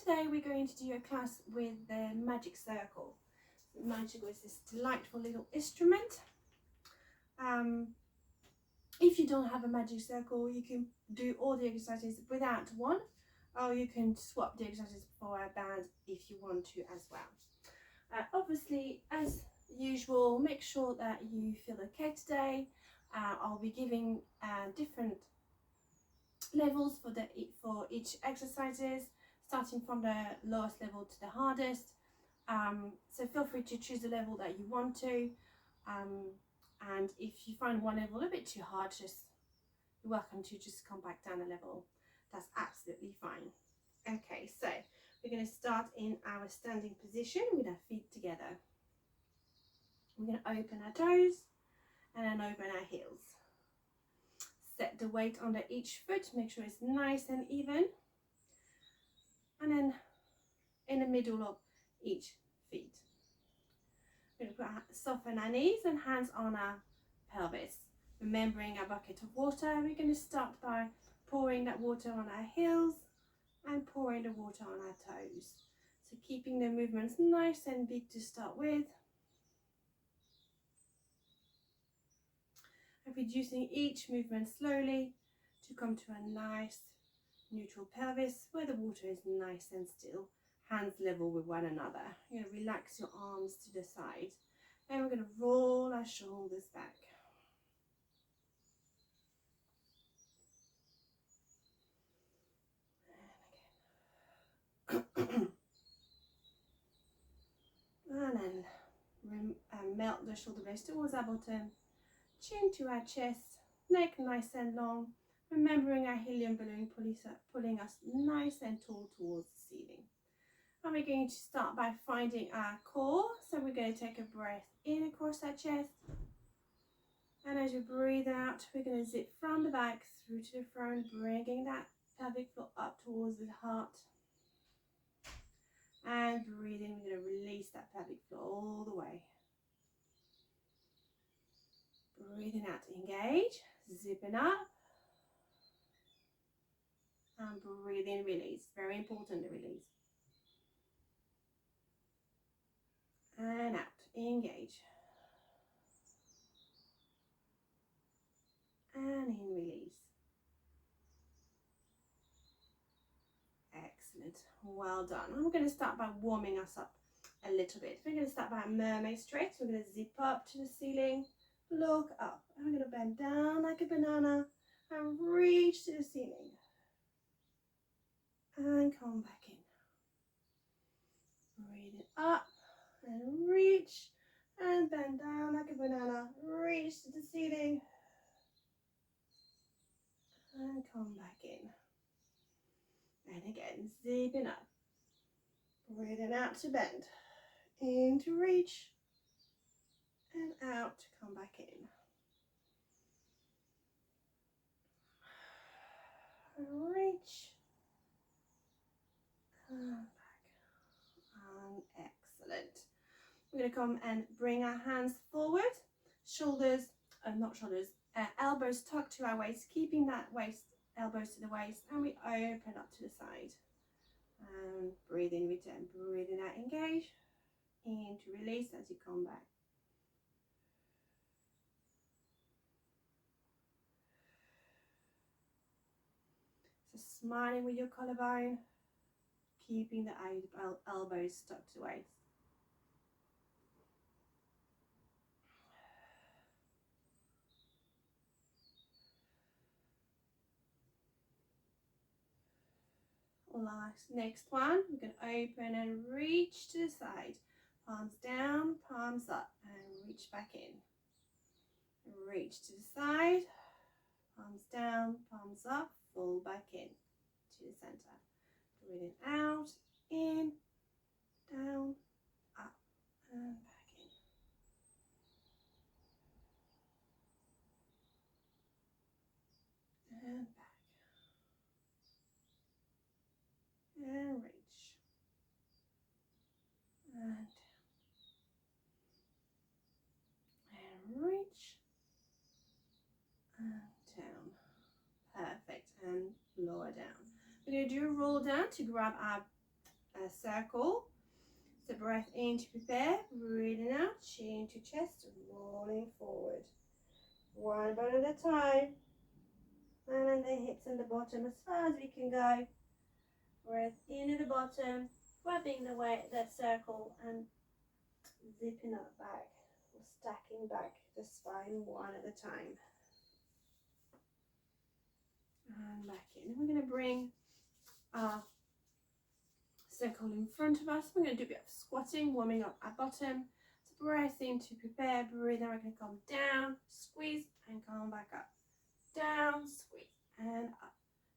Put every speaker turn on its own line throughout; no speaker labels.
today we're going to do a class with the magic circle. The magic circle is this delightful little instrument. If you don't have a magic circle, you can do all the exercises without one, or you can swap the exercises for a band if you want to as well. Obviously, as usual, make sure that you feel okay today. I'll be giving different levels for each exercises, starting from the lowest level to the hardest. So feel free to choose the level that you want to. And if you find one level a little bit too hard, you're welcome to just come back down a level. That's absolutely fine. Okay, so we're going to start in our standing position with our feet together. We're going to open our toes and then open our heels. Set the weight under each foot, make sure it's nice and even. And then in the middle of each feet. We're going to soften our knees and hands on our pelvis. Remembering our bucket of water, we're going to start by pouring that water on our heels and pouring the water on our toes. So keeping the movements nice and big to start with. And reducing each movement slowly to come to a nice neutral pelvis where the water is nice and still. Hands level with one another. You're going to relax your arms to the side. And we're going to roll our shoulders back. And then melt the shoulder blades towards our bottom. Chin to our chest. Neck nice and long. Remembering our helium balloon pulling us nice and tall towards the ceiling. And we're going to start by finding our core. So we're going to take a breath in across our chest. And as you breathe out, we're going to zip from the back through to the front, bringing that pelvic floor up towards the heart. And breathing, we're going to release that pelvic floor all the way. Breathing out, engage, zipping up. And breathing, release. Very important, the release. And out, engage. And in, release. Excellent, well done. I'm going to start by warming us up a little bit. We're going to start by a mermaid stretch. We're going to zip up to the ceiling, look up, and we're going to bend down like a banana and reach to the ceiling. And come back in. Breathe it up and reach and bend down like a banana, reach to the ceiling and come back in. And again, zipping up, breathing out to bend, in to reach and out to come back in. Reach and back. And excellent. We're going to come and bring our hands forward, elbows tucked to our waist, keeping that waist, elbows to the waist, and we open up to the side. And breathe in, return, breathing out, engage, in to release as you come back. So smiling with your collarbone, keeping the elbows stuck to the waist. Next one, we're going to open and reach to the side. Palms down, palms up, and reach back in. Reach to the side, palms down, palms up, fall back in to the center. Breathing out, in, down, up, and back in. And back. And reach. And down. And reach. And down. Perfect. And lower down. We're going to do a roll down to grab our a circle. So breath in to prepare, breathing out, chin to chest, rolling forward. One bone at a time. And then the hips and the bottom as far as we can go. Breath in at the bottom, grabbing the weight, that circle, and zipping up back, or stacking back the spine one at a time. And back in. We're going to bring our circle in front of us. We're going to do a bit of squatting, warming up our bottom. So breath in to prepare, breathe out. We're going to come down, squeeze, and come back up. Down, squeeze, and up.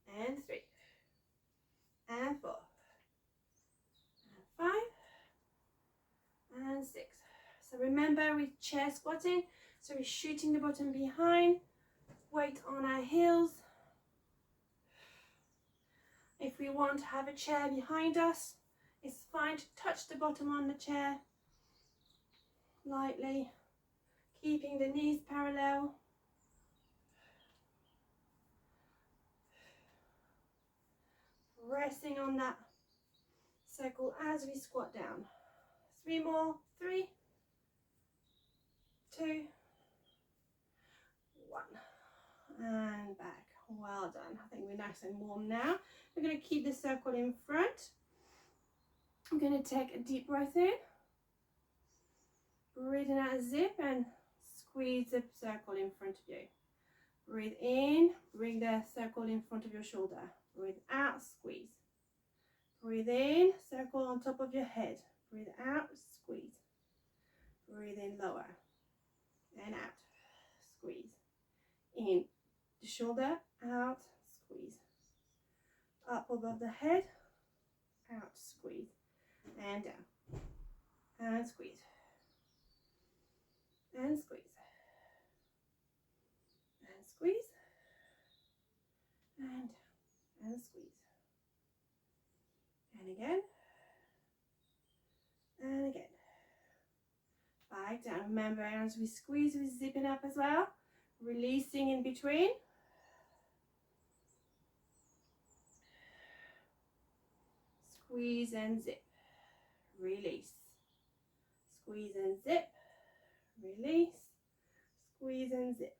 And 3, and 4, and 5, and 6. So remember, we're chair squatting, so we're shooting the bottom behind, weight on our heels. If we want to have a chair behind us, it's fine to touch the bottom on the chair lightly, keeping the knees parallel. Resting on that circle as we squat down. 3 more, 3, 2, 1, and back. Well done. I think we're nice and warm now. We're going to keep the circle in front. I'm going to take a deep breath in, breathing out, zip, and squeeze the circle in front of you. Breathe in, bring the circle in front of your shoulder. Breathe out, squeeze. Breathe in, circle on top of your head. Breathe out, squeeze. Breathe in, lower, and out, squeeze. In the shoulder, out, squeeze. Up above the head, out, squeeze, and down, and squeeze, and squeeze, and squeeze, and down, and squeeze, and again, and again. Back down. Remember, as we squeeze, we're zipping up as well, releasing in between. Squeeze and zip, release, squeeze and zip, release, squeeze and zip,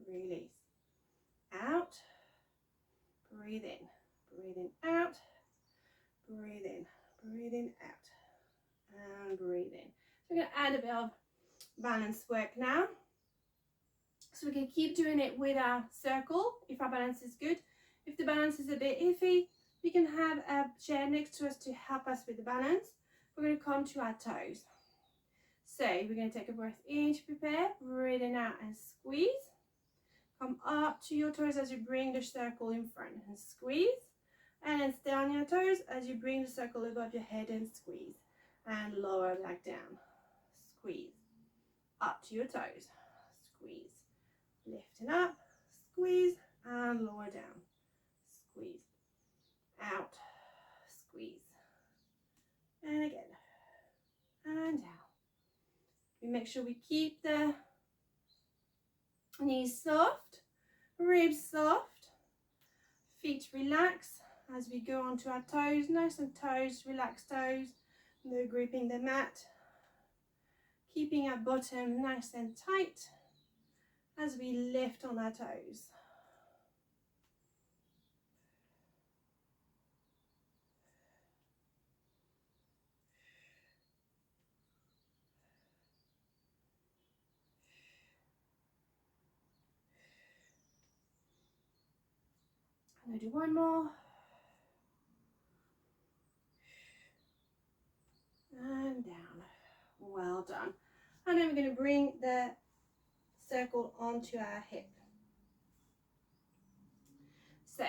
release, out, breathe in, out, breathe in, out, and breathe in. So we're going to add a bit of balance work now. So we can keep doing it with our circle if our balance is good. If the balance is a bit iffy, we can have a chair next to us to help us with the balance. We're going to come to our toes. So we're going to take a breath in to prepare, breathing out and squeeze. Come up to your toes as you bring the circle in front and squeeze. And then stay on your toes as you bring the circle above your head and squeeze. And lower back down, squeeze. Up to your toes, squeeze. Lifting up, squeeze, and lower down, squeeze. Out, squeeze, and again, and down. We make sure we keep the knees soft, ribs soft, feet relax as we go onto our toes, nice and toes, relaxed toes, no gripping the mat, keeping our bottom nice and tight as we lift on our toes. I'm going to do one more. And down. Well done. And then we're going to bring the circle onto our hip. So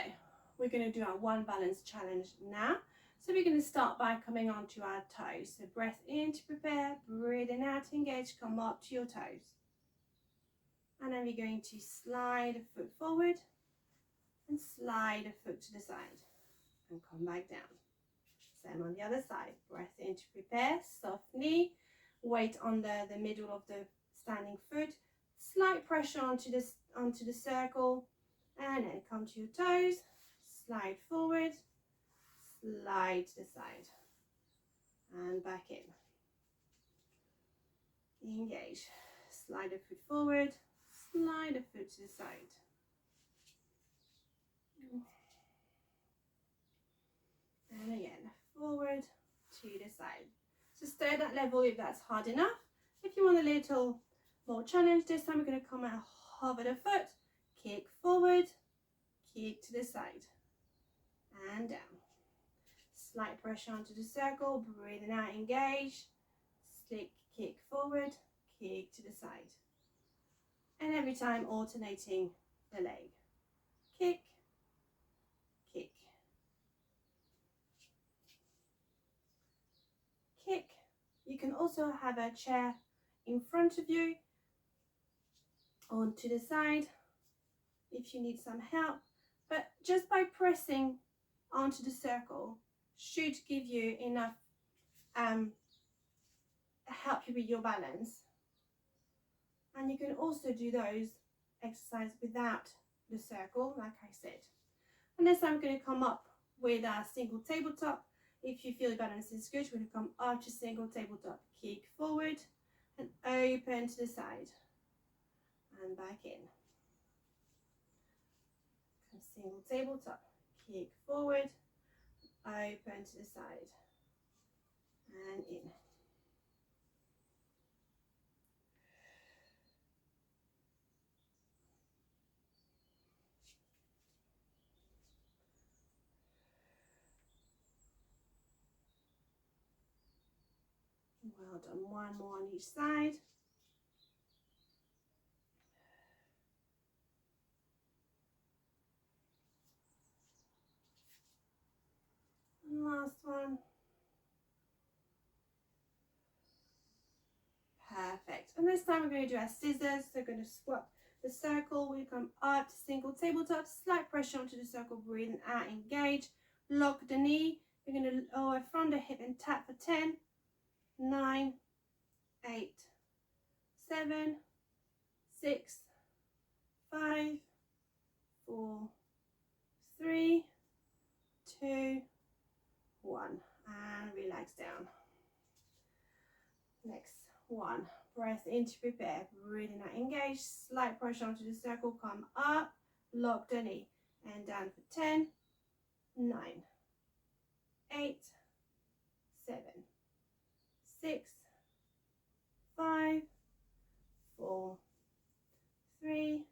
we're going to do our one balance challenge now. So we're going to start by coming onto our toes. So breath in to prepare, breathing out to engage, come up to your toes. And then we're going to slide a foot forward and slide a foot to the side and come back down. Same on the other side. Breath in to prepare, soft knee, weight on the middle of the standing foot, slight pressure onto the circle, and then come to your toes, slide forward, slide to the side and back in. Engage, slide the foot forward, slide the foot to the side. And again, forward to the side. So stay at that level if that's hard enough. If you want a little more challenge, this time we're going to come out, hover the foot, kick forward, kick to the side, and down. Slight pressure onto the circle, breathing out, engage, slick kick forward, kick to the side. And every time alternating the leg. Kick, kick, kick. You can also have a chair in front of you, onto the side if you need some help, but just by pressing onto the circle should give you enough help you with your balance. And you can also do those exercises without the circle, like I said. And this time I'm going to come up with a single tabletop. If you feel the balance is good, we're going to come up to single tabletop, kick forward and open to the side and back in. Single tabletop, kick forward, open to the side and in. Well done. One more on each side. And last one. Perfect. And this time we're going to do our scissors. So we're going to swap the circle. We come up to single tabletop, slight pressure onto the circle, breathing out, engage, lock the knee. We're going to lower from the hip and tap for 10, 9, 8, 7, 6, 5, 4, 3, 2, 1, and relax down. Next one, breath in to prepare, breathing out, engage, slight pressure onto the circle, come up, lock the knee, and down for 10, 9, 8, 7, 6, 5, 4, 3,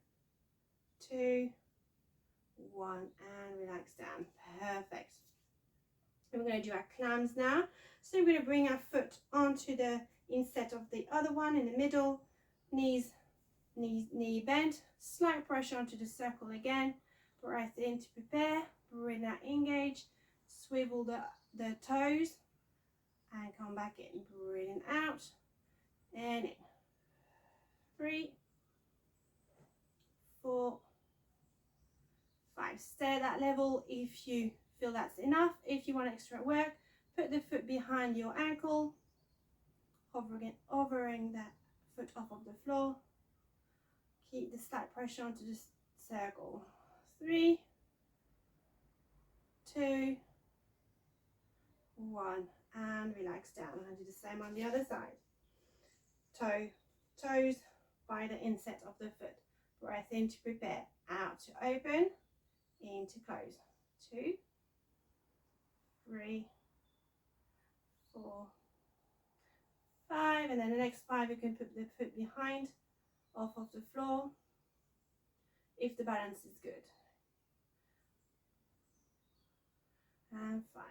2, 1, and relax down. Perfect. And we're going to do our clams now. So we're going to bring our foot onto the inset of the other one in the middle, knee bent, slight pressure onto the circle again, breath in to prepare, breathe out, engage, swivel the toes and come back in, breathing out and in. 3, 4, 5. Stay at that level if you feel that's enough. If you want extra work, put the foot behind your ankle, hovering that foot off of the floor. Keep the slight pressure onto the circle. 3, 2, 1, and relax down. And do the same on the other side. Toes by the inset of the foot. Breath in to prepare, out to open, in to close. 2, 3, 4, 5, and then the next 5 you can put the foot behind, off of the floor, if the balance is good. And 5,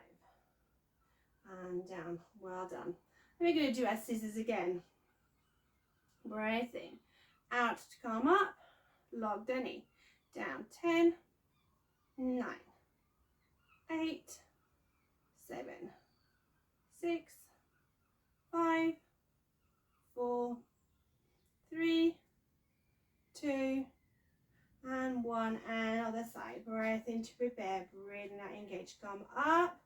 and down. Well done. And we're going to do our scissors again. Breath in, out to come up, lock the knee, down 10, 9, 8, 7, 6, 5, 4, 3, 2, and 1, and other side. Breath in to prepare, breathing out, engage, come up,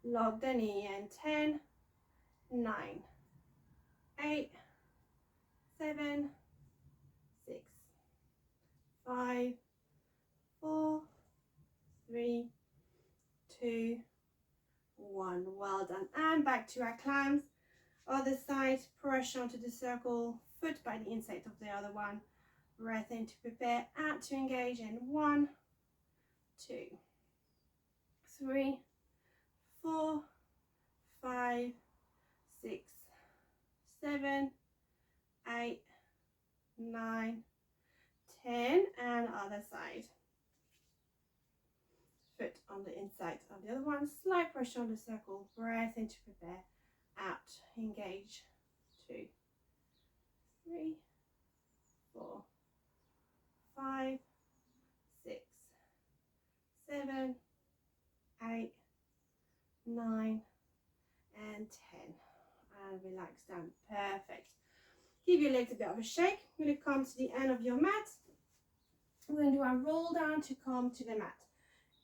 lock the knee, and 10, 9, 8, 7, 6, 5, 4, 3, 2, 1. Well done. And back to our clams. Other side, pressure onto the circle, foot by the inside of the other one. Breath in to prepare, out to engage in 1, 2, 3, 4, 5, 6, 7, 8, 9, 10, and other side. Foot on the inside of the other one, slight pressure on the circle, breath in to prepare, out, engage, 2, 3, 4, 5, 6, 7, 8, 9, and 10. And relax down. Perfect. Give your legs a bit of a shake. You're going to come to the end of your mat. We're going to do a roll down to come to the mat.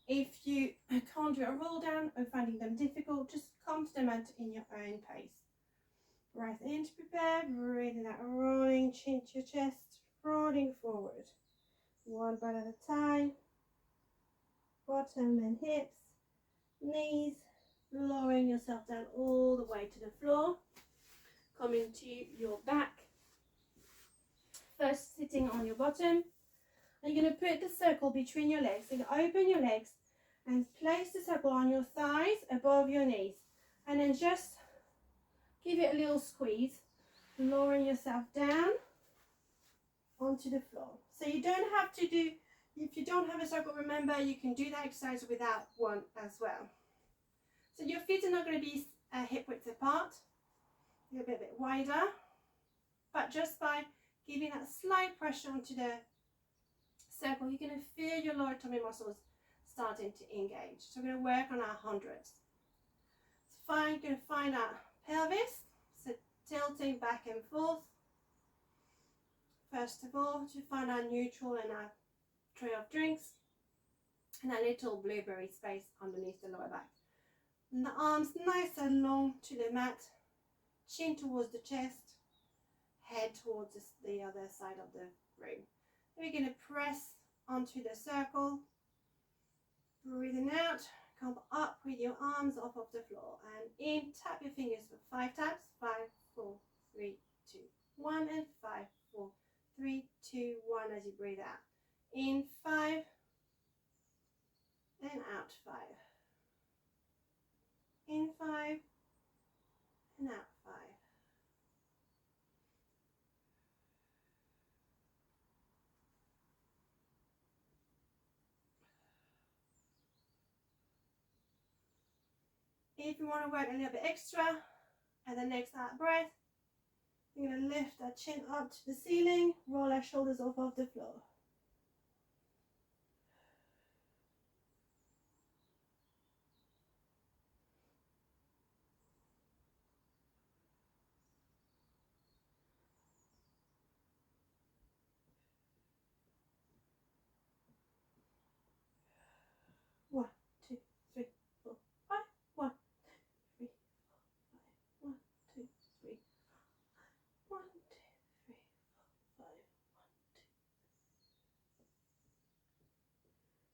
If you can't do a roll down or finding them difficult, just come to the mat in your own pace. Breath in to prepare, breathing out, rolling chin to your chest, rolling forward. One breath at a time. Bottom and hips, knees, lowering yourself down all the way to the floor. Coming to your back. First sitting on your bottom. And you're going to put the circle between your legs. So you open your legs and place the circle on your thighs above your knees. And then just give it a little squeeze, lowering yourself down onto the floor. So you don't have to do, if you don't have a circle, remember you can do that exercise without one as well. So your feet are not going to be hip width apart. You're a bit wider. But just by giving that slight pressure onto the circle, you're going to feel your lower tummy muscles starting to engage. So we're going to work on our hundreds. It's fine, you're going to find our pelvis, so tilting back and forth. First of all, to find our neutral and our tray of drinks, and a little blueberry space underneath the lower back. And the arms nice and long to the mat, chin towards the chest, head towards the other side of the room. We're going to press onto the circle, breathing out, come up with your arms off of the floor, and in, tap your fingers for 5 taps, 5, 4, 3, 2, 1, and 5, 4, 3, 2, 1 as you breathe out. In 5, and out 5. In 5, and out 5. If you want to work a little bit extra, at the next out breath, you're going to lift our chin up to the ceiling, roll our shoulders off of the floor. One, two, three, 4, 5. 1, 2, 3, 4, 5. 1, 2, 3. 1, 2, 3, 4, 5. 1,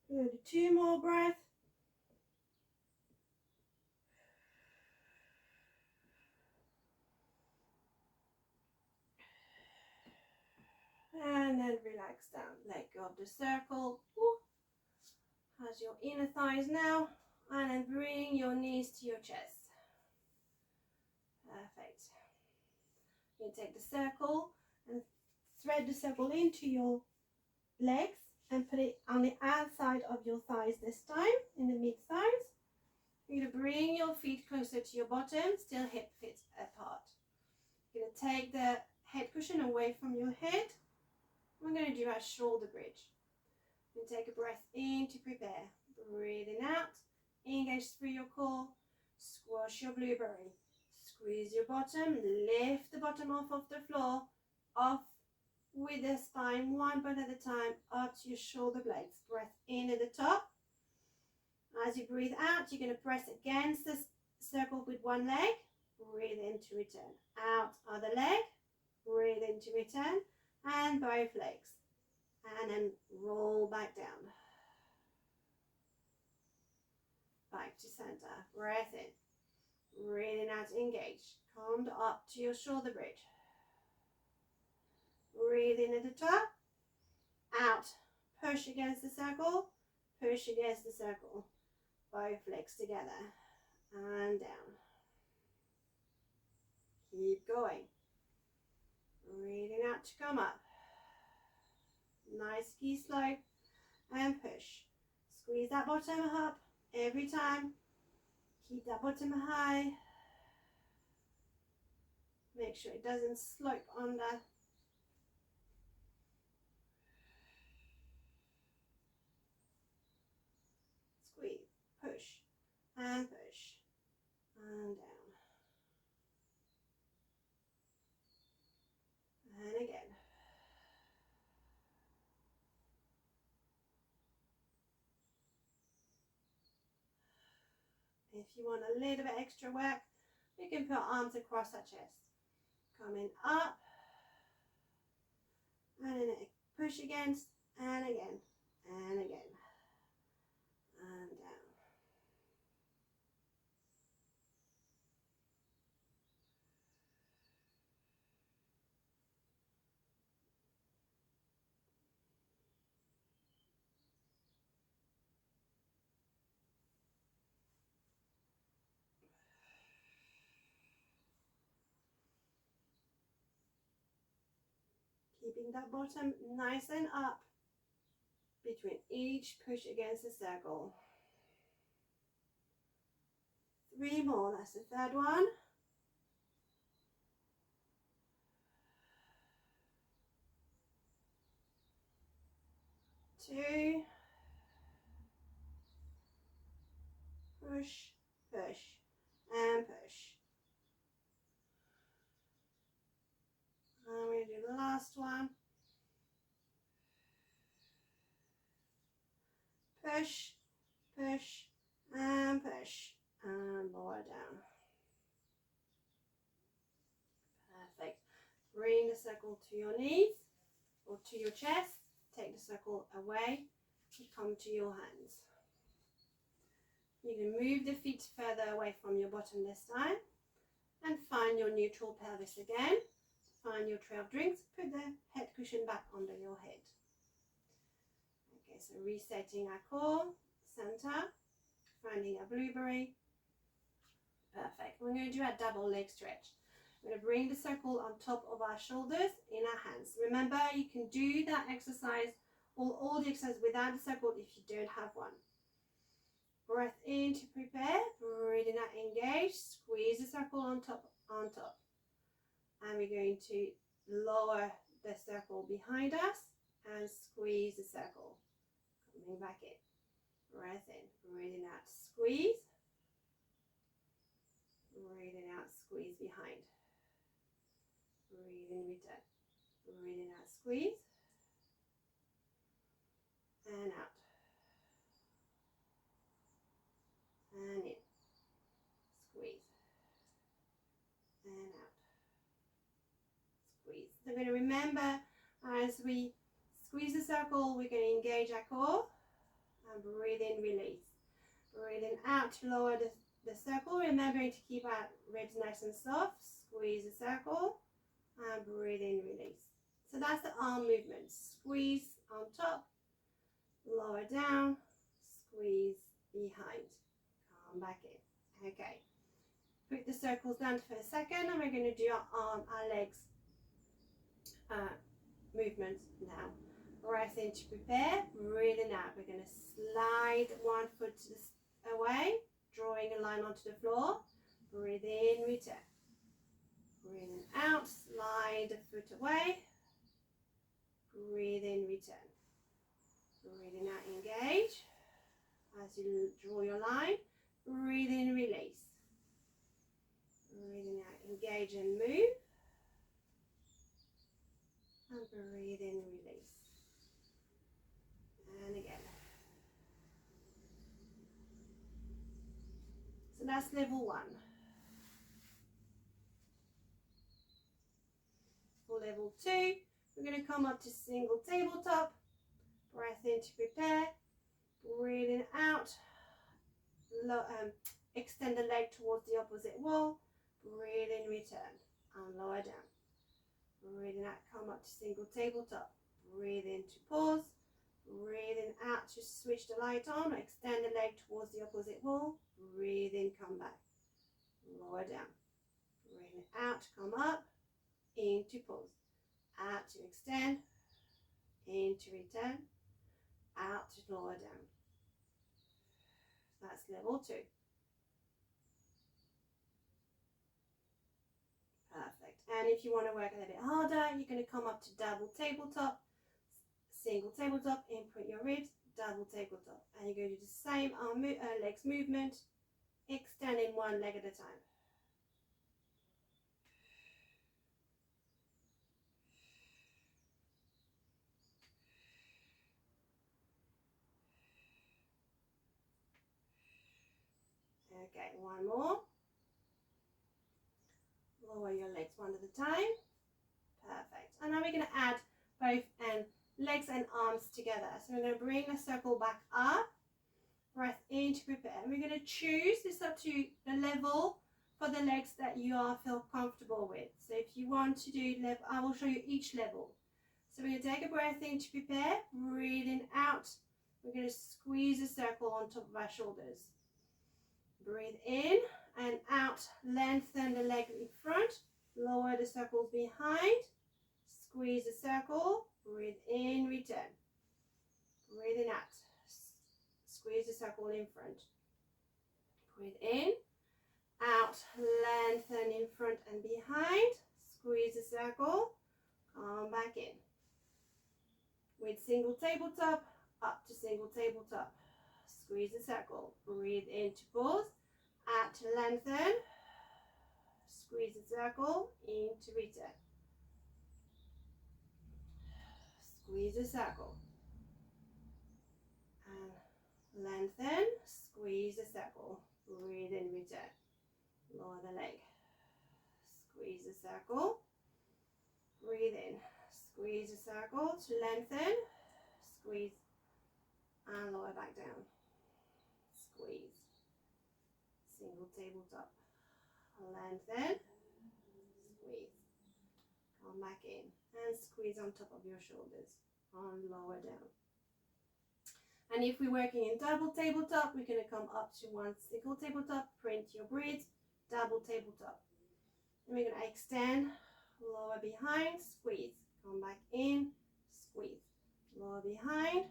2. We'll do 2 more breaths. And then relax down. Let go of the circle. As your inner thighs now. And then bring your knees to your chest. Perfect. You take the circle and thread the circle into your legs and put it on the outside of your thighs this time, in the mid thighs. You're going to bring your feet closer to your bottom, still hip width apart. You're going to take the head cushion away from your head. We're going to do our shoulder bridge. You take a breath in to prepare. Breathing out, engage through your core, squash your blueberry. Squeeze your bottom, lift the bottom off of the floor, off with the spine, one breath at a time, up to your shoulder blades. Breath in at the top. As you breathe out, you're going to press against the circle with one leg. Breathe in to return. Out, other leg. Breathe in to return. And both legs. And then roll back down. Back to center. Breath in. Breathing out, engage. Come up to your shoulder bridge. Breathing at the top. Out. Push against the circle. Push against the circle. Both legs together. And down. Keep going. Breathing out to come up. Nice ski slope. And push. Squeeze that bottom up every time. Keep that bottom high. Make sure it doesn't slope under. Squeeze, push, and push, and down. And again. If you want a little bit extra work, you can put arms across our chest. Coming up, and then push against, and again, and again, and down. Keeping that bottom nice and up between each push against the circle. 3 more, that's the third one. 2. Push, push, and push. And we're going to do the last one. Push, push, and push, and lower down. Perfect. Bring the circle to your knees or to your chest. Take the circle away and come to your hands. You can move the feet further away from your bottom this time and find your neutral pelvis again. Find your tray of drinks. Put the head cushion back under your head. Okay, so resetting our core, center, finding a blueberry. Perfect. We're going to do a double leg stretch. We're going to bring the circle on top of our shoulders in our hands. Remember, you can do that exercise or all the exercise without the circle if you don't have one. Breath in to prepare. Breathing out, engage. Squeeze the circle on top, on top. And we're going to lower the circle behind us and squeeze the circle. Coming back in. Breath in. Breathing out, squeeze. Breathing out, squeeze behind. Breathe in, return. Breathing out, squeeze. And out. And in. Squeeze. And out. Squeeze. So we're going to remember as we squeeze the circle, we're going to engage our core. And breathe in, release. Breathing out to lower the circle, remembering to keep our ribs nice and soft. Squeeze the circle and breathe in, release. So that's the arm movement. Squeeze on top, lower down, squeeze behind. Come back in. Okay. Put the circles down for a second and we're going to do our legs movement now. Breath in to prepare, breathing out. We're going to slide one foot away, drawing a line onto the floor. Breathe in, return. Breathing out, slide the foot away. Breathe in, return. Breathing out, engage. As you draw your line, breathe in, release. Breathing out, engage and move. And breathe in, release. And again. So that's level 1. For level 2, we're going to come up to single tabletop. Breath in to prepare. Breathing out. extend the leg towards the opposite wall. Breathe in, return, and lower down. Breathing out, come up to single tabletop. Breathe in to pause. Breathing out to switch the light on. Extend the leg towards the opposite wall. Breathe in, come back. Lower down. Breathing out, come up. In to pause. Out to extend. In to return. Out to lower down. That's level 2. Perfect. And if you want to work a little bit harder, you're going to come up to double tabletop, single tabletop, imprint your ribs, double tabletop. And you're going to do the same legs movement, extending one leg at a time. Okay, one more. Lower your legs one at a time. Perfect. And now we're going to add both legs and arms together. So we're going to bring the circle back up. Breath in to prepare. And we're going to choose this up to the level for the legs that you feel comfortable with. So if you want to do level, I will show you each level. So we're going to take a breath in to prepare. Breathing out. We're going to squeeze a circle on top of our shoulders. Breathe in and out. Lengthen the leg in front. Lower the circles behind. Squeeze the circle. Breathe in, return. Breathing out. Squeeze the circle in front. Breathe in, out, lengthen in front and behind. Squeeze the circle. Come back in. With single tabletop, up to single tabletop. Squeeze the circle. Breathe in to pause. Out to lengthen. Squeeze the circle. In to return. Squeeze the circle. And lengthen. Squeeze the circle. Breathe in, return. Lower the leg. Squeeze the circle. Breathe in. Squeeze the circle to lengthen. Squeeze. And lower back down. Squeeze. Single tabletop. Lengthen. Squeeze. Come back in. And squeeze on top of your shoulders. On lower down. And if we're working in double tabletop, we're going to come up to one single tabletop, print your breaths, double tabletop. And we're going to extend, lower behind, squeeze, come back in, squeeze, lower behind,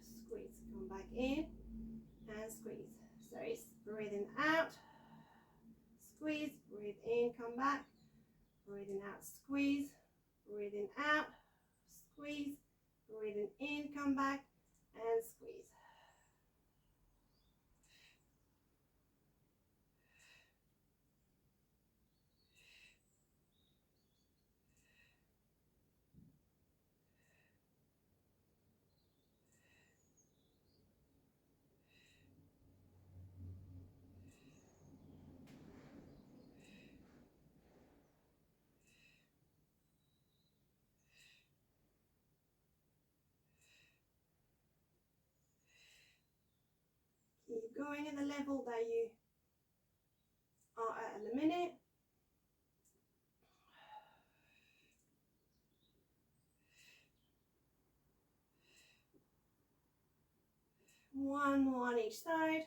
squeeze, come back in, and squeeze. So it's breathing out, squeeze, breathe in, come back, breathing out, squeeze, breathing out, squeeze, breathing in, come back, and squeeze. Keep going at the level that you are at in a minute. One more on each side.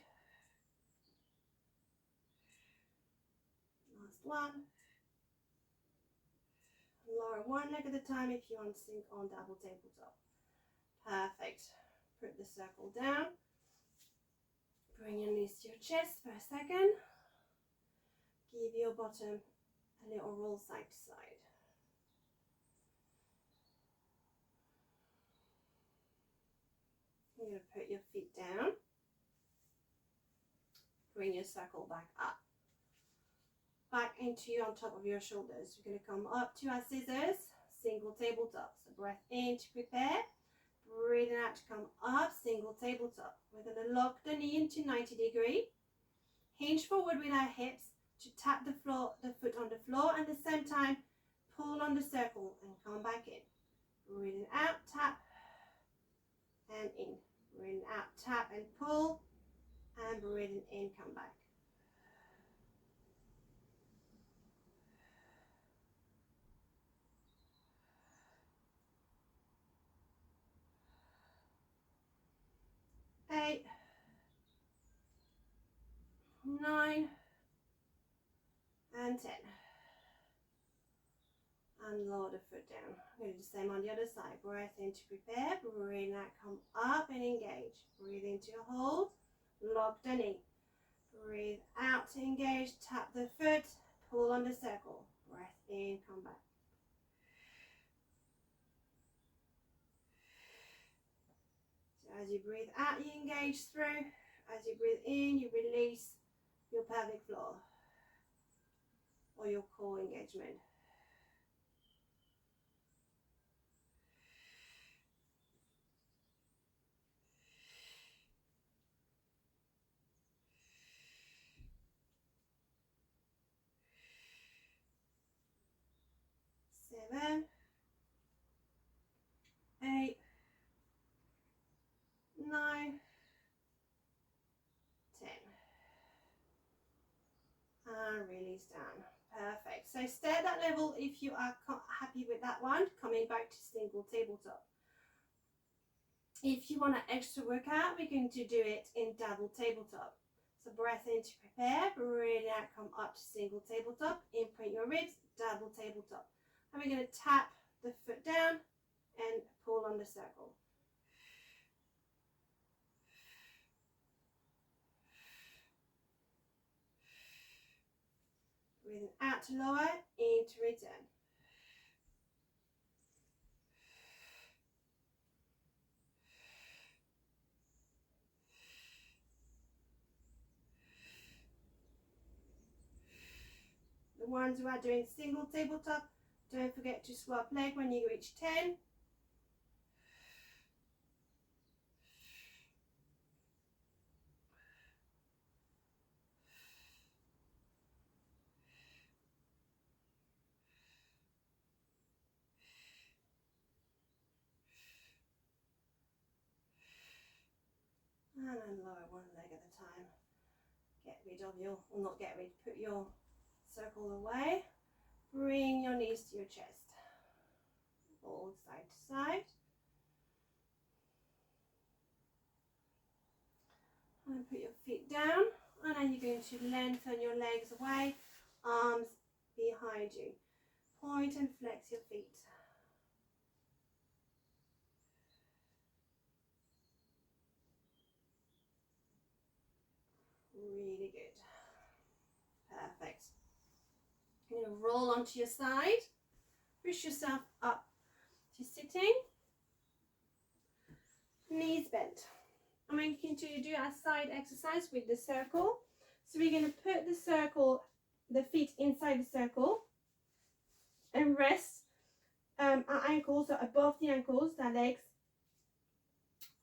Last one. Lower one leg at a time if you want to sink on double tabletop. Perfect. Put the circle down. Bring your knees to your chest for a second. Give your bottom a little roll side to side. You're going to put your feet down. Bring your circle back up. Back into on top of your shoulders. We're going to come up to our scissors. Single tabletop. So breath in to prepare. Breathing out to come up. Single tabletop. We're going to lock the knee into 90 degree. Hinge forward with our hips to tap the floor, the foot on the floor, and at the same time pull on the circle and come back in. Breathing out, tap and in. Breathing out, tap and pull, and breathing in, come back. 8, 9, and 10. And lower the foot down. I'm going to do the same on the other side. Breath in to prepare. Breathe out, come up and engage. Breathe in to hold. Lock the knee. Breathe out to engage. Tap the foot. Pull on the circle. Breath in, come back. So as you breathe out, you engage through. As you breathe in, you release your pelvic floor or your core engagement. Seven, 8, 9, 10. And release down. Perfect. So stay at that level if you are happy with that one. Coming back to single tabletop. If you want an extra workout, we're going to do it in double tabletop. So breath in to prepare, breathe out, come up to single tabletop, imprint your ribs, double tabletop. And we're going to tap the foot down and pull on the circle. Breathing out to lower, in to return. The ones who are doing single tabletop, don't forget to swap leg when you reach 10. And then lower one leg at a time. Get rid of your, or not get rid, put your circle away. Bring your knees to your chest. Fold side to side. And put your feet down. And then you're going to lengthen your legs away. Arms behind you. Point and flex your feet. Really good. Perfect. You're going to roll onto your side. Push yourself up to sitting. Knees bent. I'm going to do a side exercise with the circle. So we're going to put the circle, the feet inside the circle and rest our ankles, so above the ankles, the legs,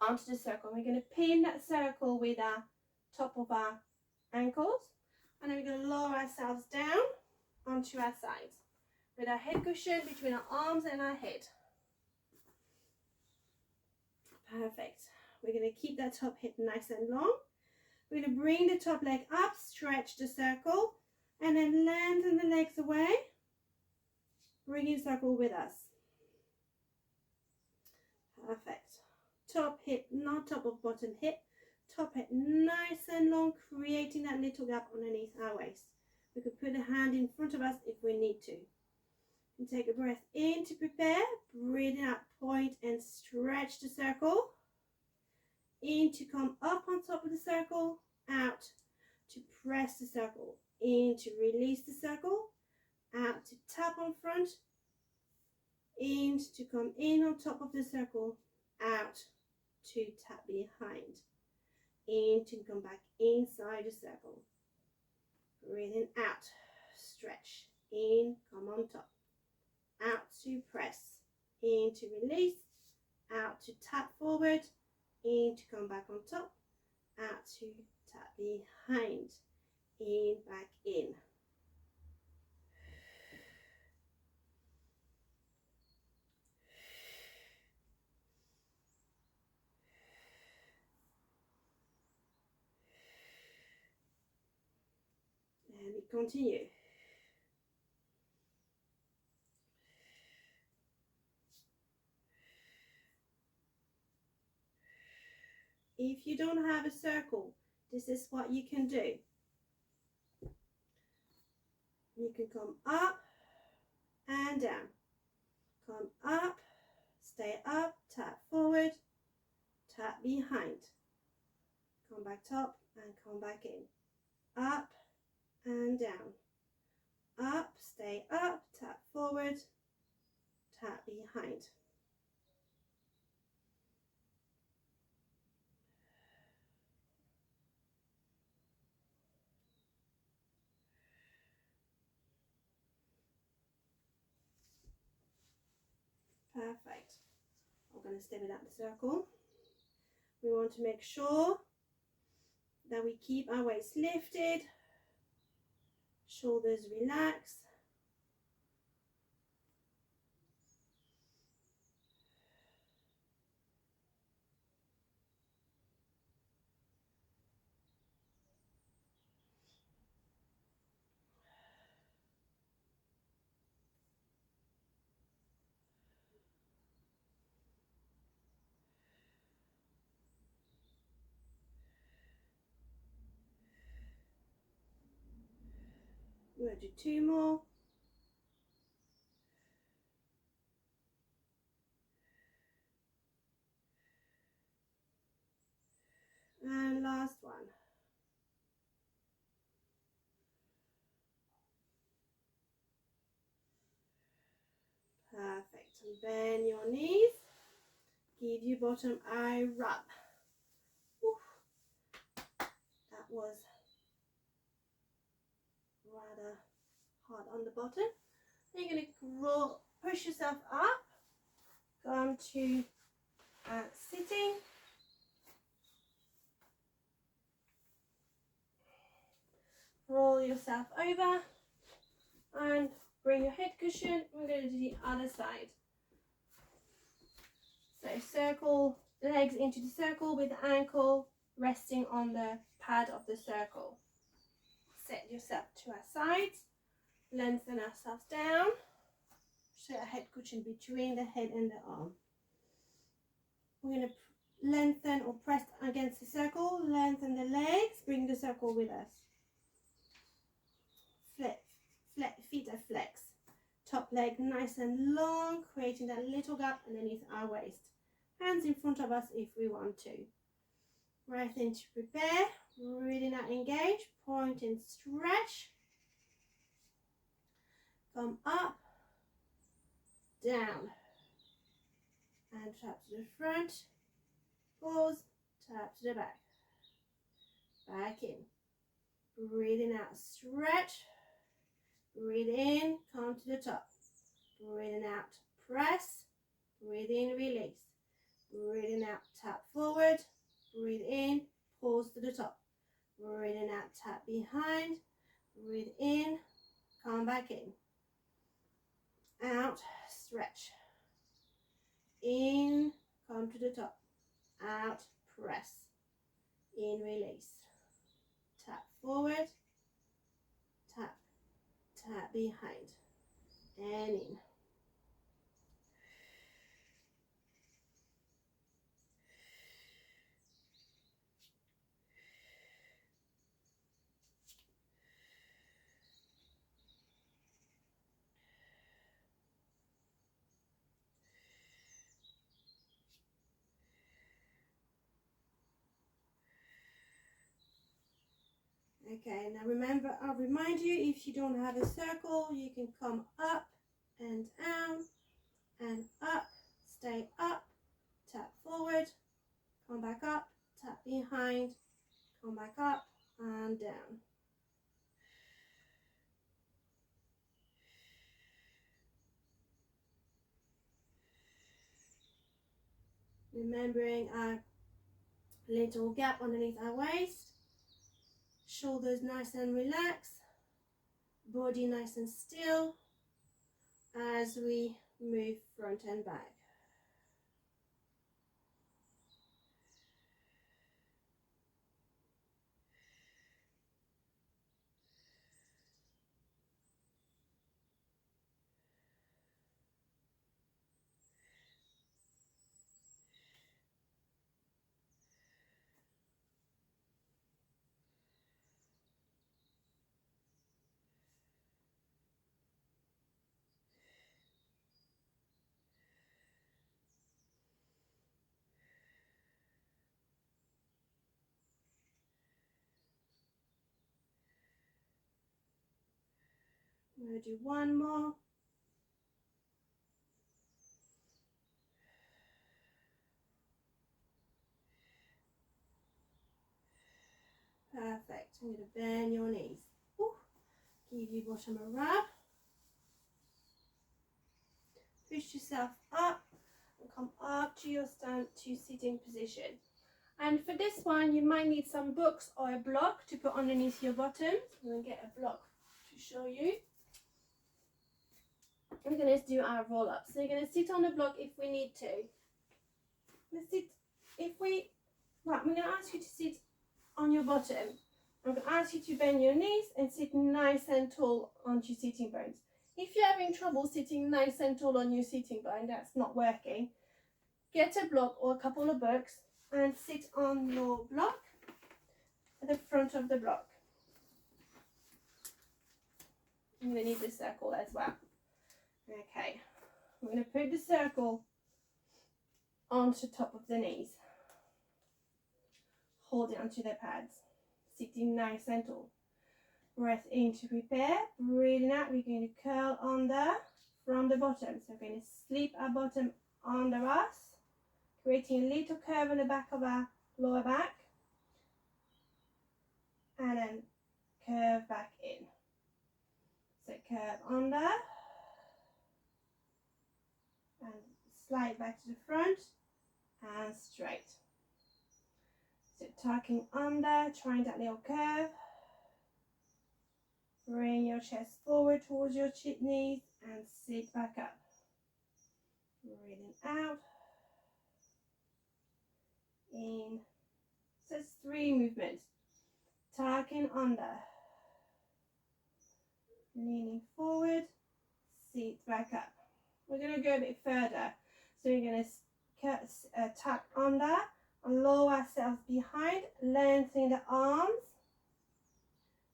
onto the circle. We're going to pin that circle with our top of our ankles, and then we're going to lower ourselves down onto our sides with our head cushion between our arms and our head. Perfect. We're going to keep that top hip nice and long. We're going to bring the top leg up, stretch the circle, and then lengthen the legs away, bringing circle with us. Perfect. Top hip, not top of bottom hip. Top hip nice and long, creating that little gap underneath our waist. We could put a hand in front of us if we need to. And take a breath in to prepare. Breathe out, point and stretch the circle. In to come up on top of the circle. Out to press the circle. In to release the circle. Out to tap on front. In to come in on top of the circle. Out to tap behind. In to come back inside the circle. Breathing out, stretch. In, come on top. Out to press. In to release. Out to tap forward. In to come back on top. Out to tap behind. In, back in. And we continue. if you don't have a circle, this is what you can do. You can come up and down. Come up, stay up, tap forward, tap behind. Come back top and come back in. Up and down. Up, stay up, tap forward, tap behind. Perfect. I'm going to stay without the circle. We want to make sure that we keep our waist lifted, shoulders relaxed. We're going to do 2 more. And last one. Perfect. And bend your knees. Give your bottom eye rub. Oof. That was rather hard on the bottom. Then you're going to push yourself up. Come to sitting. Roll yourself over and bring your head cushion. We're going to do the other side. So circle the legs into the circle with the ankle resting on the pad of the circle. Set yourself to our sides. Lengthen ourselves down. So a head cushion between the head and the arm. We're going to lengthen or press against the circle. Lengthen the legs. Bring the circle with us. Feet are flex. Top leg nice and long, creating that little gap underneath our waist. Hands in front of us if we want to. Right thing to prepare. Really not engage. Point and stretch. Come up, down, and tap to the front. Pause, tap to the back. Back in. Breathing out, stretch. Breathe in, come to the top. Breathing out, press. Breathe in, release. Breathing out, tap forward. Breathe in, pause to the top. Breathing out, tap behind. Breathe in, come back in. Out, stretch. In, come to the top. Out, press. In, release. Tap forward. Tap. Tap behind. And in. Okay, now remember, I'll remind you, if you don't have a circle, you can come up and down and up, stay up, tap forward, come back up, tap behind, come back up and down. Remembering our little gap underneath our waist. Shoulders nice and relaxed, body nice and still as we move front and back. going to do one more. Perfect. I'm going to bend your knees. Ooh. Give your bottom a rub. Push yourself up and come up to your sitting position. And for this one, you might need some books or a block to put underneath your bottoms. I'm going to get a block to show you. We're going to do our roll up. So you're going to sit on the block if we need to. Let's sit, right, I'm going to ask you to sit on your bottom. I'm going to ask you to bend your knees and sit nice and tall onto your sitting bones. If you're having trouble sitting nice and tall on your sitting bone, that's not working, get a block or a couple of books and sit on your block at the front of the block. I'm going to need the circle as well. Okay, I'm going to put the circle onto top of the knees. Hold it onto the pads. Sitting nice and tall. Breath in to prepare. Breathing out, we're going to curl under from the bottom. So we're going to slip our bottom under us, creating a little curve in the back of our lower back. And then curve back in. So curve under. And slide back to the front and straight. So tucking under, trying that little curve. Bring your chest forward towards your knees and sit back up. Breathing out. In. So it's 3 movements. Tucking under. Leaning forward. Sit back up. We're going to go a bit further. So we're going to tuck under and lower ourselves behind, lengthening the arms.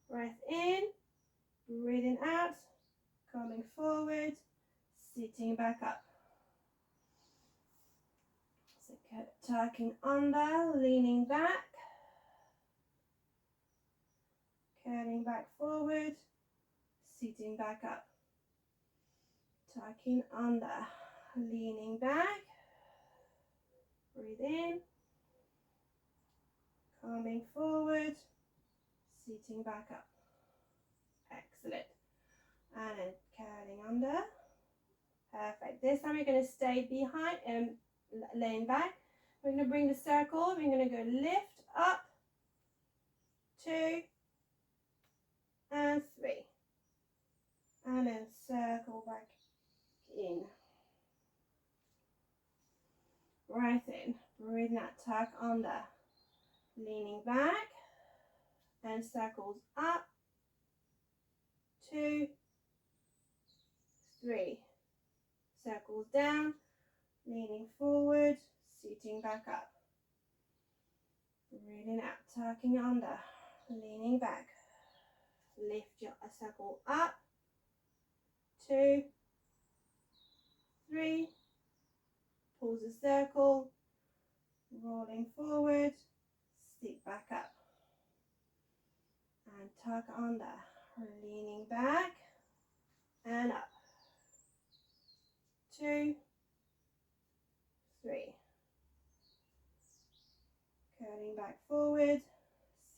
Breath in. Breathing out, coming forward, sitting back up. So tucking under, leaning back, curling back forward, sitting back up. Tucking under, leaning back, breathe in, coming forward, sitting back up. Excellent. And then curling under. Perfect. This time we're going to stay behind and laying back. We're going to bring the circle. We're going to go lift up, 2 and 3. And then circle back in. Breath in. Breathe out. Tuck under. Leaning back. And circles up. 2, 3. Circles down, leaning forward, sitting back up. Breathing out, tucking under, leaning back. Lift your circle up. 2, 3. Pause the circle, rolling forward, sit back up. And tuck under. Leaning back and up. 2, 3. Curling back forward,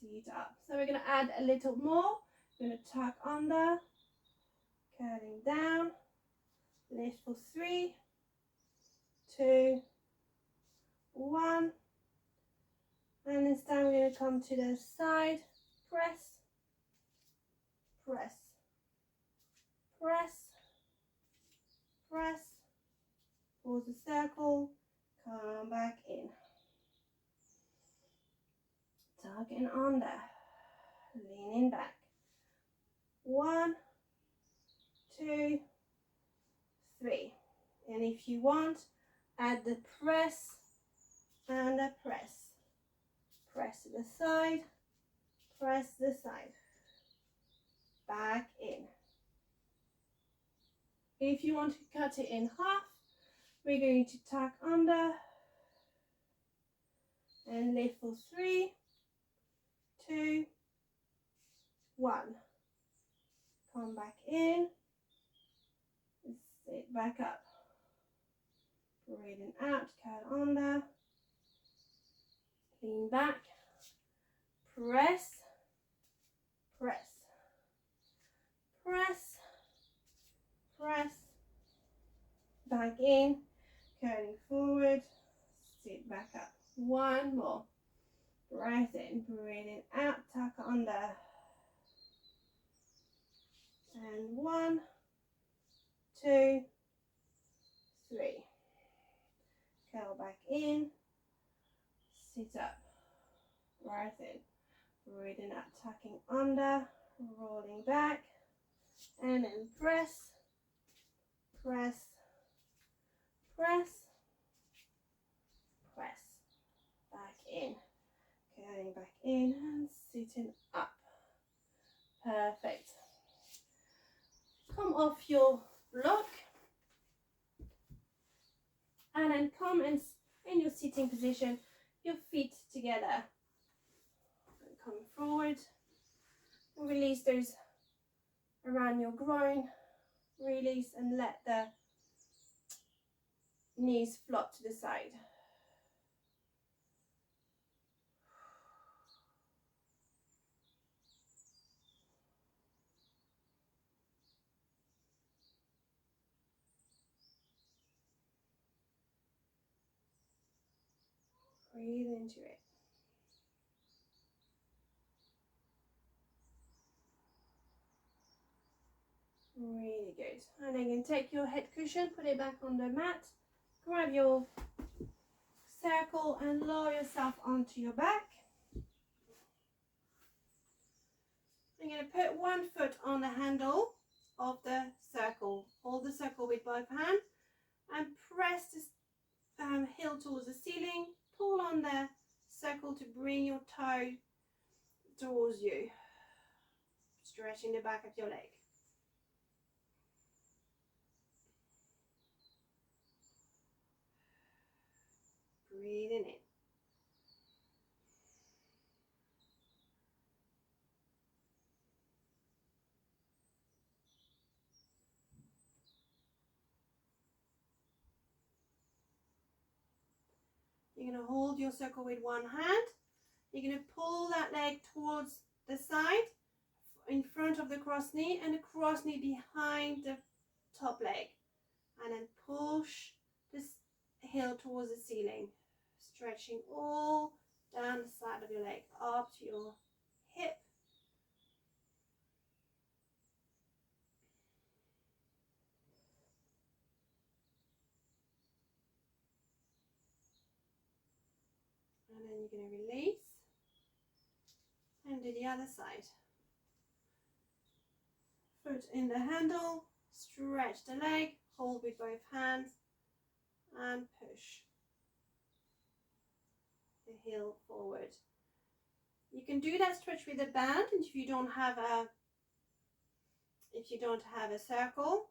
sit up. So we're going to add a little more. We're going to tuck under, curling down, lift for 3, 2, 1. And this time we're going to come to the side, press, press, press, press, pause the circle, come back in, tucking under, leaning back, 1, 2, 3, and if you want, add the press and a press, press to the side, press the side, back in. If you want to cut it in half, we're going to tuck under and lift for 3, 2, 1. Come back in, back up. Breathing out, curl under, lean back, press, press, press, press, back in, curling forward, sit back up. One more. Breath in, breathing out, tuck under. And 1, 2, 3. Curl back in, sit up. Breath in, breathing out, tucking under, rolling back, and then press, press, press, press. Back in, curling back in and sitting up. Perfect. Come off your block and then come and in your sitting position, your feet together. Come forward, release those around your groin, release and let the knees flop to the side. Breathe into it. Really good. And then you can take your head cushion, put it back on the mat, grab your circle and lower yourself onto your back. I'm going to put one foot on the handle of the circle. Hold the circle with both hands and press this heel towards the ceiling. Pull on the circle to bring your toe towards you. Stretching the back of your leg. Breathing in. You're going to hold your circle with one hand. You're going to pull that leg towards the side in front of the cross knee and the cross knee behind the top leg. And then push this heel towards the ceiling. Stretching all down the side of your leg up to your hip. And then you're going to release and do the other side. Foot in the handle, stretch the leg, hold with both hands and push the heel forward. You can do that stretch with a band if you don't have a circle.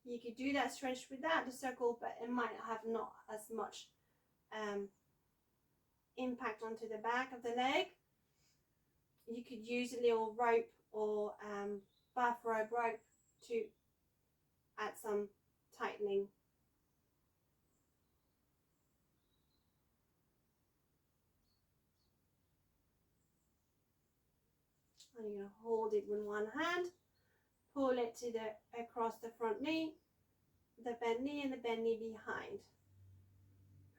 You could do that stretch without the circle, but it might have not as much impact onto the back of the leg. You could use a little rope or bathrobe rope to add some tightening. And you're going to hold it with one hand, pull it to across the front knee, the bent knee and the bent knee behind,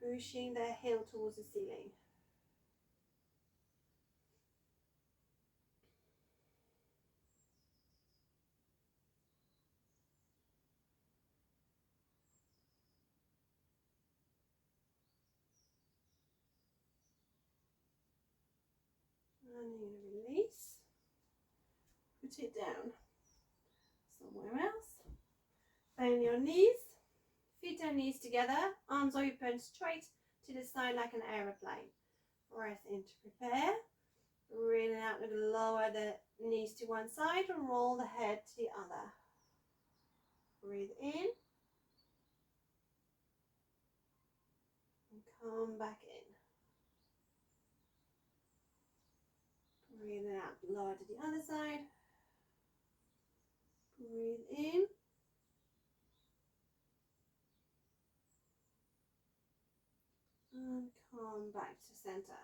pushing the heel towards the ceiling. And you're going to release, put it down somewhere else. Bend your knees, feet and knees together, arms open straight to the side like an aeroplane. Breath in to prepare. Breathing out, we're going to lower the knees to one side and roll the head to the other. Breathe in. And come back in. Breathing out, lower to the other side. Breathe in. And come back to center.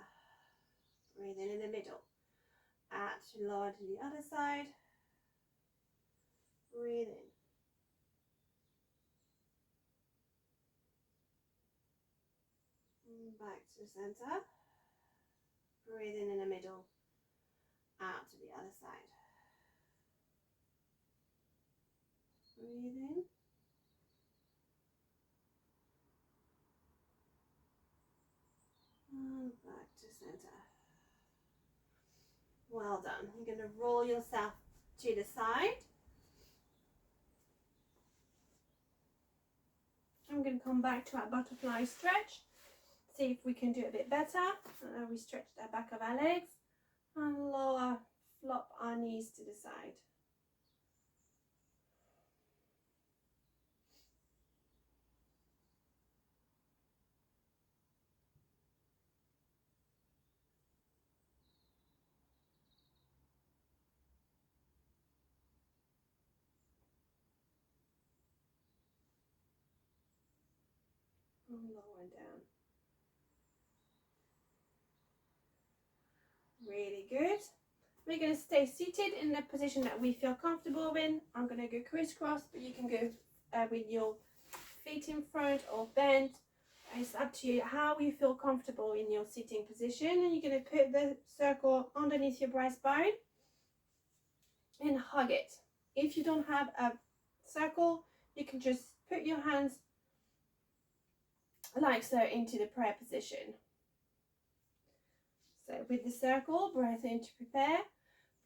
Breathe in the middle. Out to lower to the other side. Breathe in. And back to center. Breathe in the middle. Out to the other side. Breathe in. And back to center. Well done. You're going to roll yourself to the side. I'm going to come back to our butterfly stretch. See if we can do it a bit better. We stretch the back of our legs and lower, flop our knees to the side. And lower down. Really good. We're going to stay seated in the position that we feel comfortable in. I'm going to go crisscross, but you can go with your feet in front or bent. It's up to you how you feel comfortable in your sitting position. And you're going to put the circle underneath your breastbone and hug it. If you don't have a circle, you can just put your hands like so into the prayer position. So with the circle, breath in to prepare,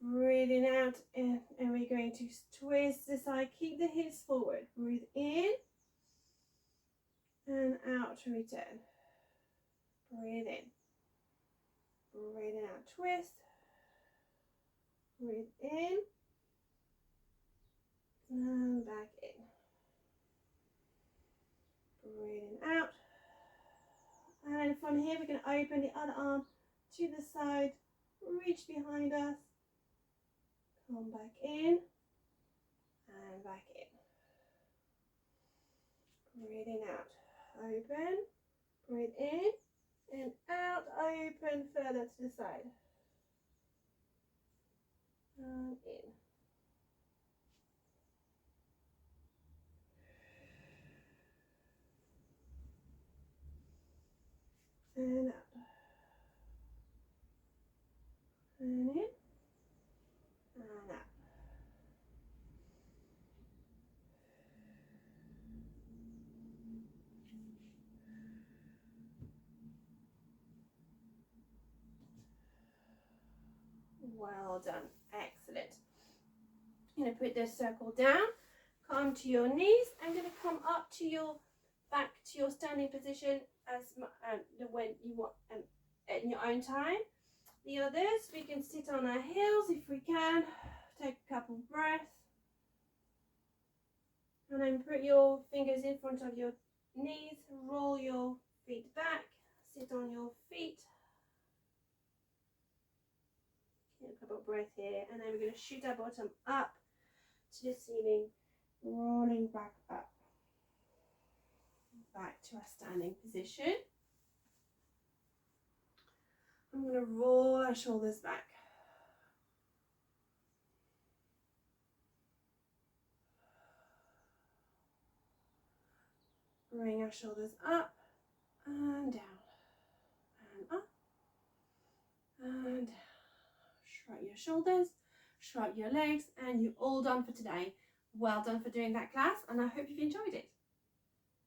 breathing out, and we're going to twist the side, keep the hips forward, breathe in and out to return, breathe in, breathing out, twist, breathe in and back in, breathing out, and from here we're going to open the other arm to the side, reach behind us, come back in and back in. Breathing out, open, breathe in and out, open further to the side. And in. And out. And in. And out. Well done. Excellent. I'm going to put this circle down. Come to your knees. I'm going to come up to your back to your standing position as when you want in your own time. The others, we can sit on our heels if we can. Take a couple breaths. And then put your fingers in front of your knees. Roll your feet back. Sit on your feet. Get a couple of breaths here. And then we're going to shoot our bottom up to the ceiling. Rolling back up. Back to our standing position. I'm going to roll our shoulders back. Bring our shoulders up and down and up and down. Shrug your shoulders, shrug your legs, and you're all done for today. Well done for doing that, class, and I hope you've enjoyed it.